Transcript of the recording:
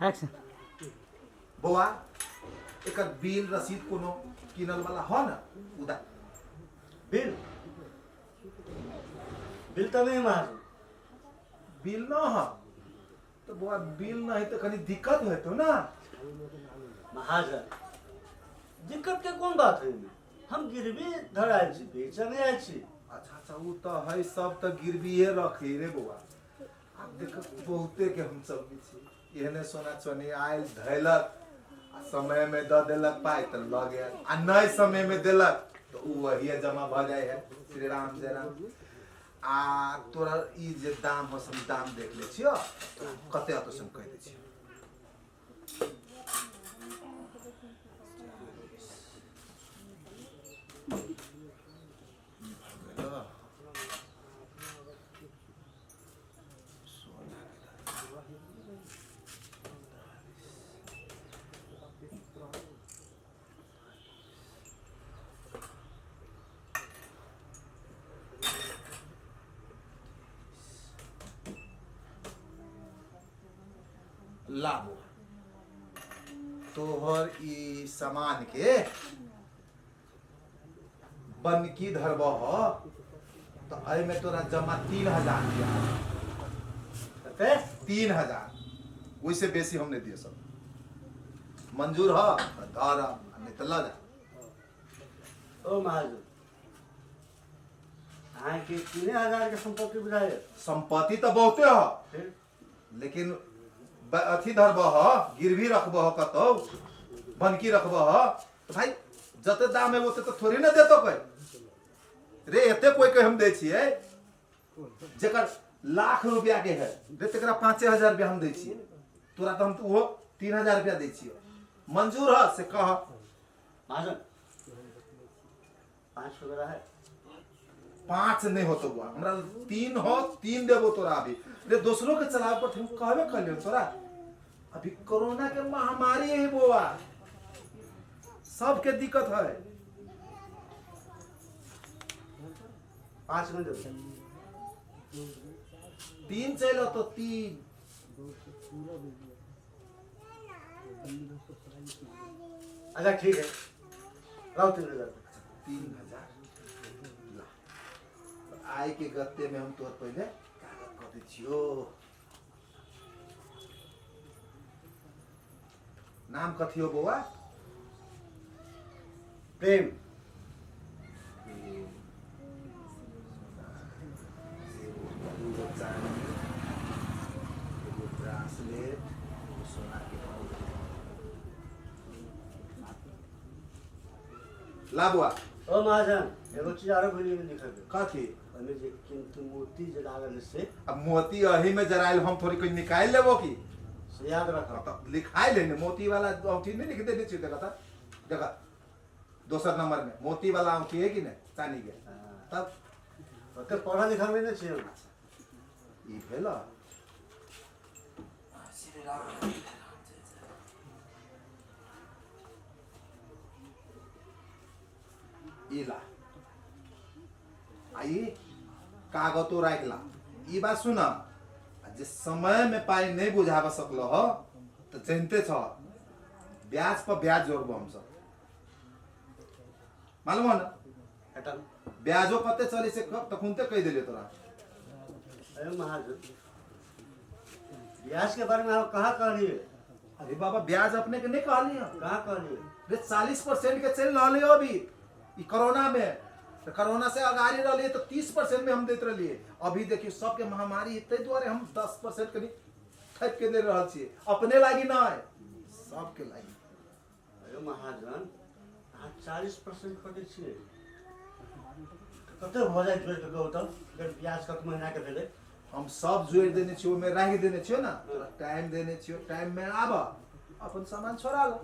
Action बौआ एकर bill रसीद कोनो किनल वाला हो ना उदा बिल बिल तो नहीं महाजन। बिल ना हो तो बौआ बिल नहीं तो कनी दिक्कत है तो ना महाजन दिक्कत के कौन बात है? हम गिरवी धरायल छी, बेचे नहीं आयल छी। अच्छा अच्छा वो तो है सब तो गिरविए रखे रे बौआ। अब देख बहुते के हम सब भी छी एहने सोना चनी आयल धैलक आ समय में द देलक पाई तो ल गया आ नए समय में देलक तो उ वही जमा भ जाए है। श्री राम जय राम। आ तोरा ई जे दाम हो सब दाम देख ले छियो कते तो हम कह दे छियो। लाबो तोहर ई सामान के बनकी धरब हो तो अय में तोरा जमा 3000 रुपया 3000 वैसे बेसी हम नहीं दिए सब मंजूर हो तो धर नहीं तो ल जा। ओ महाजन हाँ के 3000 के संपत्ति बुझाए संपत्ति तो बहुते हो फिर लेकिन अथी धरब हो गिरवी रखब हो कतौ बनकी रखब हो तो भाई जते दाम है ओते तो थोड़ी ना देतो कोई रे एते कोई के हम दे छिए जेकर लाख रुपया के है रे तेकरा 5000 रुपया हम दे छिए तोरा तो हम तो वो 3000 रुपया दे छिए मंजूर है से कह। महाजन 5 वगैरह है 5 नहीं होतो बुआ हमरा 3 हो 3 देबो तोरा अभी रे दूसरों के चलावे पर हम कहबे कर लियो तोरा अभी कोरोना के महामारी है बुआ सबके दिक्कत है 5 में दे 3 चलो तो 3 अच्छा ठीक है लाओ 3000 3000 आय के गत्ते में हम तोर पहले कागज कर दे छियो। नाम कथी हो बौआ? प्रेम ला बुआ ओ महाजन एगो चीज आरो भूली में लिखल है कथी हमें जे किंतु मोती जे लागल से अब मोती अही में जराइल हम थोड़ी कोई निकाल लेबो की से याद रखो तो लिखाई लेने मोती वाला औंठी नहीं लिख देने चाहिए देखा था देखा दूसर नंबर में मोती वाला औंठी है कि नहीं चांदी के तब तो पढ़ा लिखा में नहीं चाहिए ई भेला इला आई कागज तो राख ला ई बात सुना जे समय में पाई नहीं बुझाव सकलो हो तो जानते छ ब्याज पर ब्याज जोड़बो हम सब मालूम हो ना हटा ब्याजो पते चली से कब तकुनते कह देले तोरा अरे महाजन ब्याज के बारे में आप कहाँ कह रही है? अरे बाबा ब्याज अपने के नहीं कहली है कहाँ कह रही है? रे 40% के चल रहले हो अभी ई कोरोना में तो कोरोना से अगाड़ी रहलिए तो 30% में हम देते रहिए अभी देखिए सबके महामारी इतने द्वारे हम 10% कनी ठप के दे रहल छिए अपने लागी ना है सबके लागी। अरे महाजन आप 40% कटे छिए कते हो जाए जोड़ के कहू तो अगर ब्याज कत महीना के भेले हम सब जोड़ देने छियो में राखी देने छियो ना टाइम देने छियो टाइम में आब अपन सामान छोड़ा लो